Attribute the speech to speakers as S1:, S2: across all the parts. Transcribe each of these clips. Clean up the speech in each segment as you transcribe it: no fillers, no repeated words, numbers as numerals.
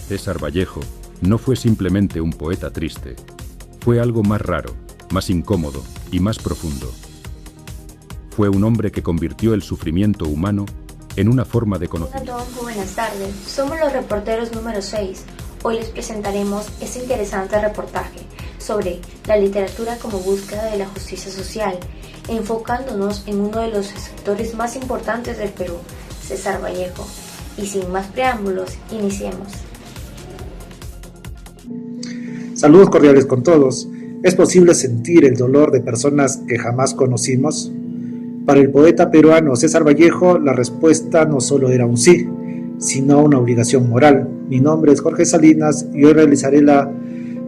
S1: César Vallejo no fue simplemente un poeta triste, fue algo más raro, más incómodo y más profundo. Fue un hombre que convirtió el sufrimiento humano en una forma de conocimiento.
S2: Hola a todos, buenas tardes. Somos los reporteros número 6. Hoy les presentaremos este interesante reportaje sobre la literatura como búsqueda de la justicia social, enfocándonos en uno de los escritores más importantes del Perú, César Vallejo. Y sin más preámbulos, iniciemos.
S3: Saludos cordiales con todos. ¿Es posible sentir el dolor de personas que jamás conocimos? Para el poeta peruano César Vallejo, la respuesta no solo era un sí, sino una obligación moral. Mi nombre es Jorge Salinas y hoy realizaré la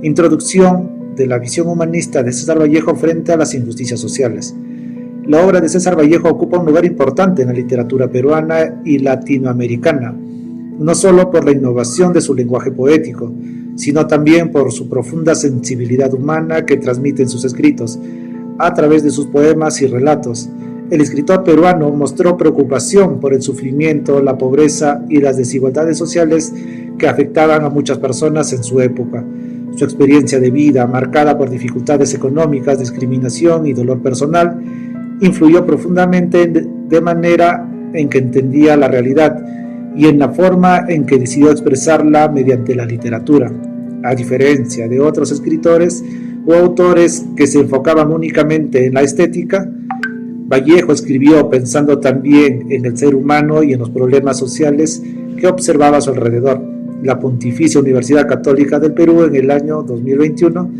S3: introducción de la visión humanista de César Vallejo frente a las injusticias sociales. La obra de César Vallejo ocupa un lugar importante en la literatura peruana y latinoamericana, no solo por la innovación de su lenguaje poético, sino también por su profunda sensibilidad humana que transmite en sus escritos, a través de sus poemas y relatos. El escritor peruano mostró preocupación por el sufrimiento, la pobreza y las desigualdades sociales que afectaban a muchas personas en su época. Su experiencia de vida, marcada por dificultades económicas, discriminación y dolor personal, influyó profundamente de manera en que entendía la realidad y en la forma en que decidió expresarla mediante la literatura. A diferencia de otros escritores o autores que se enfocaban únicamente en la estética, Vallejo escribió pensando también en el ser humano y en los problemas sociales que observaba a su alrededor. La Pontificia Universidad Católica del Perú en el año 2021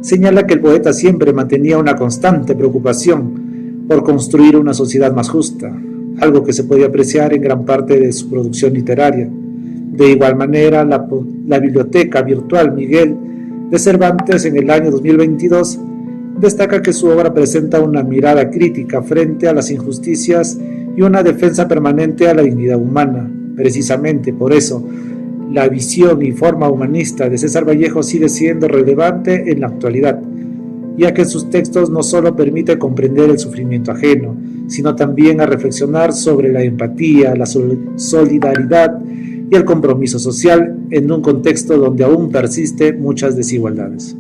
S3: señala que el poeta siempre mantenía una constante preocupación por construir una sociedad más justa, algo que se podía apreciar en gran parte de su producción literaria. De igual manera, la Biblioteca Virtual Miguel de Cervantes en el año 2022 destaca que su obra presenta una mirada crítica frente a las injusticias y una defensa permanente a la dignidad humana. Precisamente por eso, la visión y forma humanista de César Vallejo sigue siendo relevante en la actualidad, ya que en sus textos no solo permite comprender el sufrimiento ajeno, sino también a reflexionar sobre la empatía, la solidaridad y el compromiso social en un contexto donde aún persisten muchas desigualdades.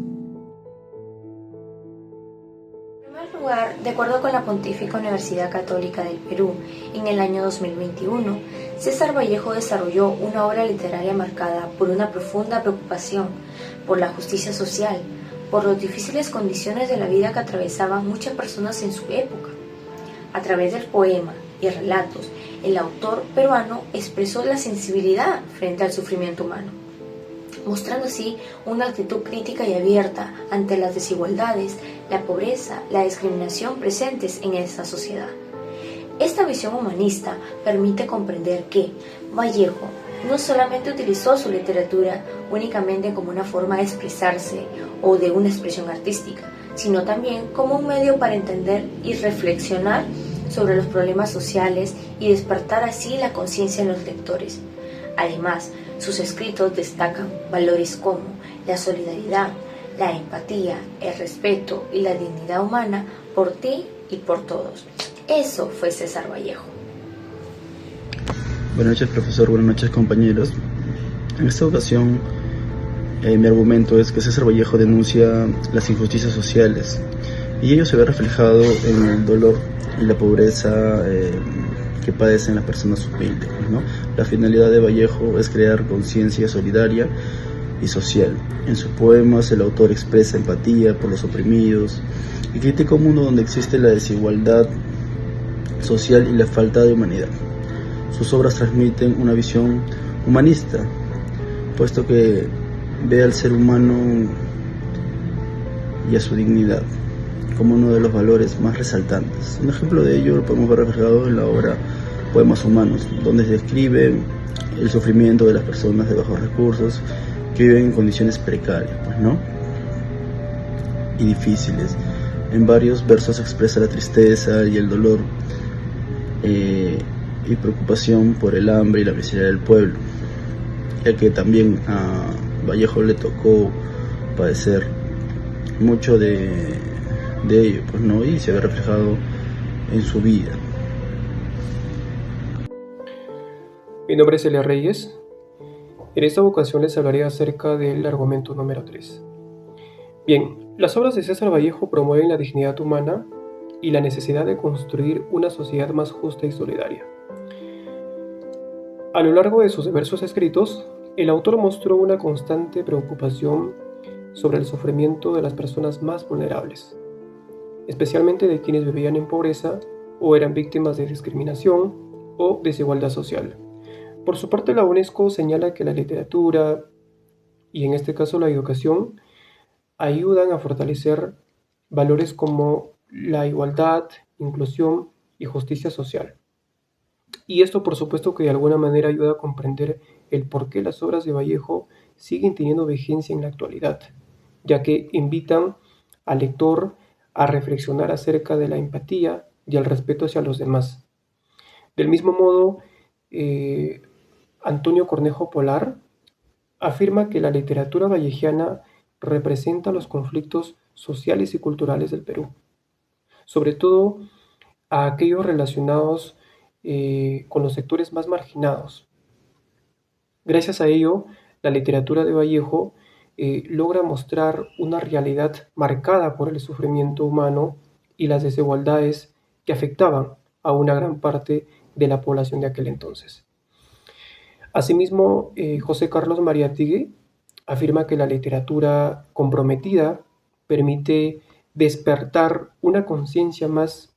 S2: De acuerdo con la Pontificia Universidad Católica del Perú, en el año 2021, César Vallejo desarrolló una obra literaria marcada por una profunda preocupación por la justicia social, por las difíciles condiciones de la vida que atravesaban muchas personas en su época. A través del poema y relatos, el autor peruano expresó la sensibilidad frente al sufrimiento humano, mostrando así una actitud crítica y abierta ante las desigualdades, la pobreza, la discriminación presentes en esta sociedad. Esta visión humanista permite comprender que Vallejo no solamente utilizó su literatura únicamente como una forma de expresarse o de una expresión artística, sino también como un medio para entender y reflexionar sobre los problemas sociales y despertar así la conciencia en los lectores. Además, sus escritos destacan valores como la solidaridad, la empatía, el respeto y la dignidad humana por ti y por todos. Eso fue César Vallejo.
S4: Buenas noches, profesor. Buenas noches, compañeros. En esta ocasión, mi argumento es que César Vallejo denuncia las injusticias sociales y ello se ve reflejado en el dolor y la pobreza que padecen las personas humildes, ¿no? La finalidad de Vallejo es crear conciencia solidaria y social. En sus poemas el autor expresa empatía por los oprimidos y critica un mundo donde existe la desigualdad social y la falta de humanidad. Sus obras transmiten una visión humanista, puesto que ve al ser humano y a su dignidad como uno de los valores más resaltantes. Un ejemplo de ello lo podemos ver reflejado en la obra Poemas Humanos, donde se describe el sufrimiento de las personas de bajos recursos que viven en condiciones precarias, y difíciles. En varios versos expresa la tristeza y el dolor y preocupación por el hambre y la miseria del pueblo, ya que también a Vallejo le tocó padecer mucho de ello, y se ve reflejado en su vida.
S5: Mi nombre es Elia Reyes En esta ocasión les hablaré acerca del argumento número 3. Bien, las obras de César Vallejo promueven la dignidad humana y la necesidad de construir una sociedad más justa y solidaria. A lo largo de sus diversos escritos, el autor mostró una constante preocupación sobre el sufrimiento de las personas más vulnerables, especialmente de quienes vivían en pobreza o eran víctimas de discriminación o desigualdad social. Por su parte, la UNESCO señala que la literatura, y en este caso la educación, ayudan a fortalecer valores como la igualdad, inclusión y justicia social. Y esto, por supuesto, que de alguna manera ayuda a comprender el por qué las obras de Vallejo siguen teniendo vigencia en la actualidad, ya que invitan al lector a reflexionar acerca de la empatía y el respeto hacia los demás. Del mismo modo, Antonio Cornejo Polar afirma que la literatura vallejiana representa los conflictos sociales y culturales del Perú, sobre todo a aquellos relacionados con los sectores más marginados. Gracias a ello, la literatura de Vallejo logra mostrar una realidad marcada por el sufrimiento humano y las desigualdades que afectaban a una gran parte de la población de aquel entonces. Asimismo, José Carlos Mariátegui afirma que la literatura comprometida permite despertar una conciencia más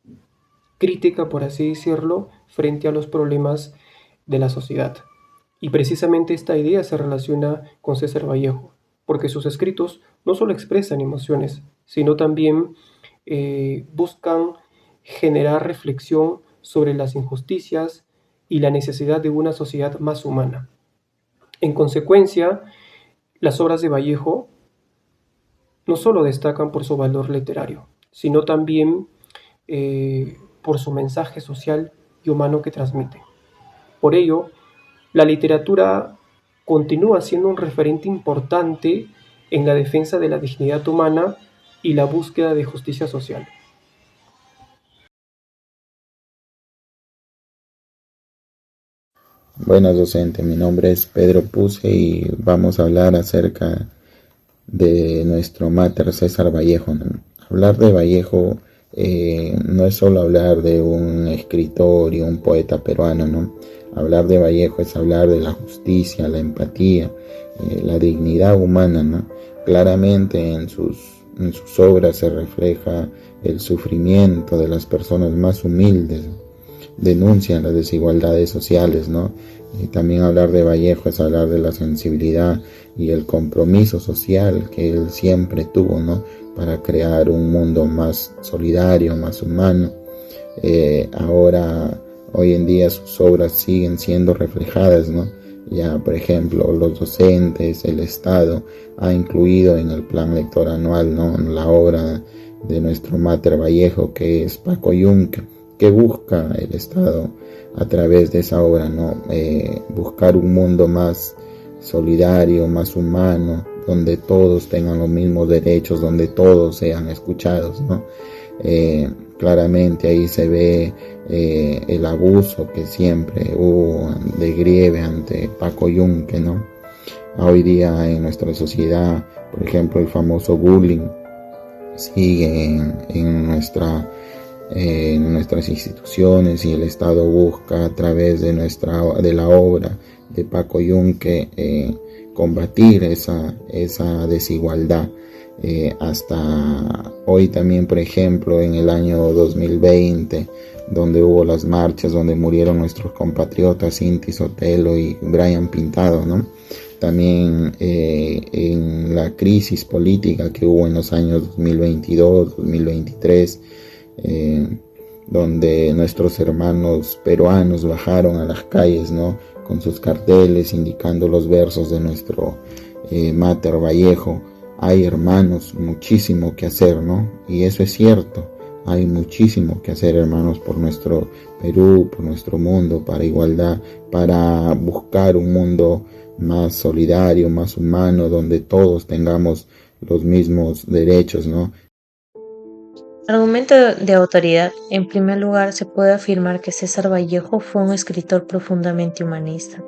S5: crítica, por así decirlo, frente a los problemas de la sociedad. Y precisamente esta idea se relaciona con César Vallejo, porque sus escritos no solo expresan emociones, sino también buscan generar reflexión sobre las injusticias y la necesidad de una sociedad más humana. En consecuencia, las obras de Vallejo no solo destacan por su valor literario, sino también por su mensaje social y humano que transmite. Por ello, la literatura continúa siendo un referente importante en la defensa de la dignidad humana y la búsqueda de justicia social.
S6: Buenas docente, mi nombre es Pedro Puse y vamos a hablar acerca de nuestro máter César Vallejo, ¿no? Hablar de Vallejo no es solo hablar de un escritor y un poeta peruano, ¿no? Hablar de Vallejo es hablar de la justicia, la empatía, la dignidad humana, ¿no? Claramente en sus obras se refleja el sufrimiento de las personas más humildes, denuncian las desigualdades sociales, ¿no? Y también hablar de Vallejo es hablar de la sensibilidad y el compromiso social que él siempre tuvo, ¿no? Para crear un mundo más solidario, más humano. Ahora, hoy en día sus obras siguen siendo reflejadas, ¿no? Ya, por ejemplo, los docentes, el Estado ha incluido en el plan lector anual, ¿no? La obra de nuestro máter Vallejo, que es Paco Yunque, que busca el Estado a través de esa obra, ¿no? Buscar un mundo más solidario, más humano, donde todos tengan los mismos derechos, donde todos sean escuchados, ¿no? Claramente ahí se ve el abuso que siempre hubo de Grieve ante Paco Yunque, ¿no? Hoy día en nuestra sociedad, por ejemplo, el famoso bullying sigue en nuestras instituciones, y el Estado busca a través de la obra de Paco Yunque combatir esa desigualdad. Hasta hoy también, por ejemplo, en el año 2020, donde hubo las marchas, donde murieron nuestros compatriotas Inti Sotelo y Brian Pintado, ¿no? También en la crisis política que hubo en los años 2022, 2023, donde nuestros hermanos peruanos bajaron a las calles, ¿no? Con sus carteles indicando los versos de nuestro máter Vallejo. Hay, hermanos, muchísimo que hacer, ¿no? Y eso es cierto. Hay muchísimo que hacer, hermanos, por nuestro Perú, por nuestro mundo, para igualdad, para buscar un mundo más solidario, más humano, donde todos tengamos los mismos derechos, ¿no?
S7: Argumento de autoridad. En primer lugar, se puede afirmar que César Vallejo fue un escritor profundamente humanista.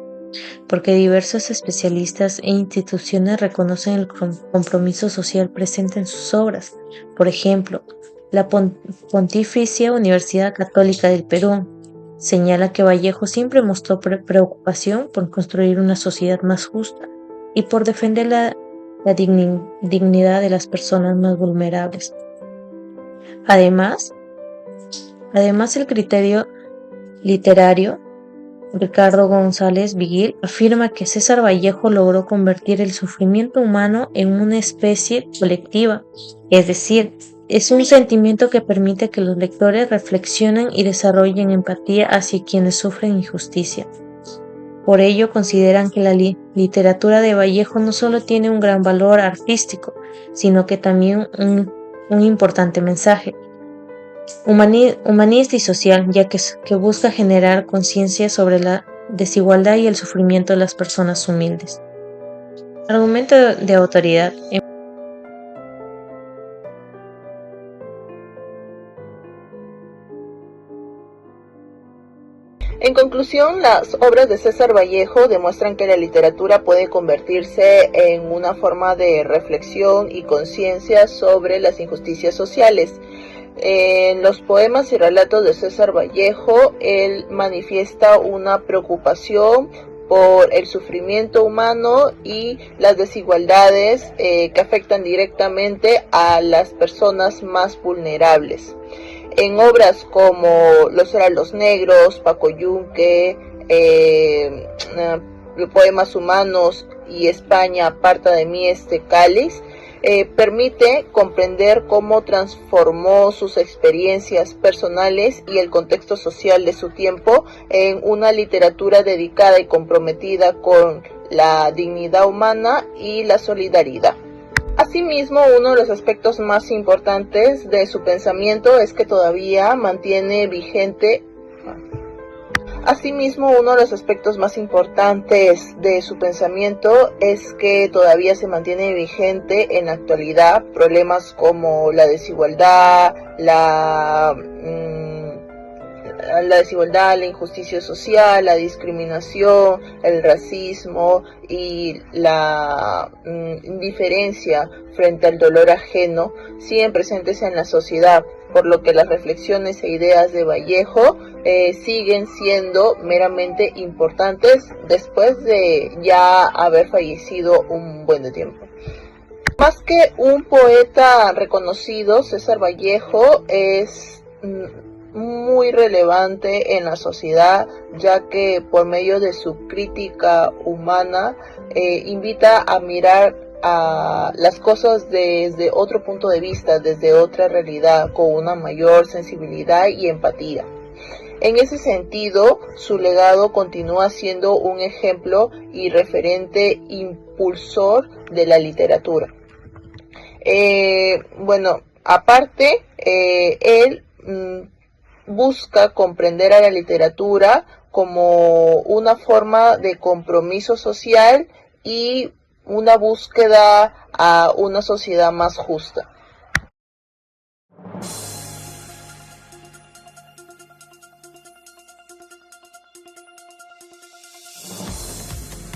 S7: porque diversos especialistas e instituciones reconocen el compromiso social presente en sus obras. Por ejemplo, la Pontificia Universidad Católica del Perú señala que Vallejo siempre mostró preocupación por construir una sociedad más justa y por defender la dignidad de las personas más vulnerables. Además, el criterio literario Ricardo González Vigil afirma que César Vallejo logró convertir el sufrimiento humano en una especie colectiva, es decir, es un sentimiento que permite que los lectores reflexionen y desarrollen empatía hacia quienes sufren injusticia. Por ello consideran que la literatura de Vallejo no solo tiene un gran valor artístico, sino que también un importante mensaje humanista y social, ya que busca generar conciencia sobre la desigualdad y el sufrimiento de las personas humildes. Argumento de autoridad.
S8: En conclusión, las obras de César Vallejo demuestran que la literatura puede convertirse en una forma de reflexión y conciencia sobre las injusticias sociales. En los poemas y relatos de César Vallejo, él manifiesta una preocupación por el sufrimiento humano y las desigualdades que afectan directamente a las personas más vulnerables. En obras como Los Heraldos Negros, Paco Yunque, Poemas Humanos y España aparta de mí este cáliz, permite comprender cómo transformó sus experiencias personales y el contexto social de su tiempo en una literatura dedicada y comprometida con la dignidad humana y la solidaridad. Asimismo, uno de los aspectos más importantes de su pensamiento es que todavía mantiene vigente en la actualidad problemas como la desigualdad, la la injusticia social, la discriminación, el racismo y la indiferencia frente al dolor ajeno siguen presentes en la sociedad, por lo que las reflexiones e ideas de Vallejo siguen siendo meramente importantes después de ya haber fallecido un buen tiempo. Más que un poeta reconocido, César Vallejo es muy relevante en la sociedad, ya que por medio de su crítica humana invita a mirar a las cosas desde otro punto de vista, desde otra realidad, con una mayor sensibilidad y empatía. En ese sentido, su legado continúa siendo un ejemplo y referente impulsor de la literatura. Aparte, él busca comprender a la literatura como una forma de compromiso social y una búsqueda a una sociedad más justa.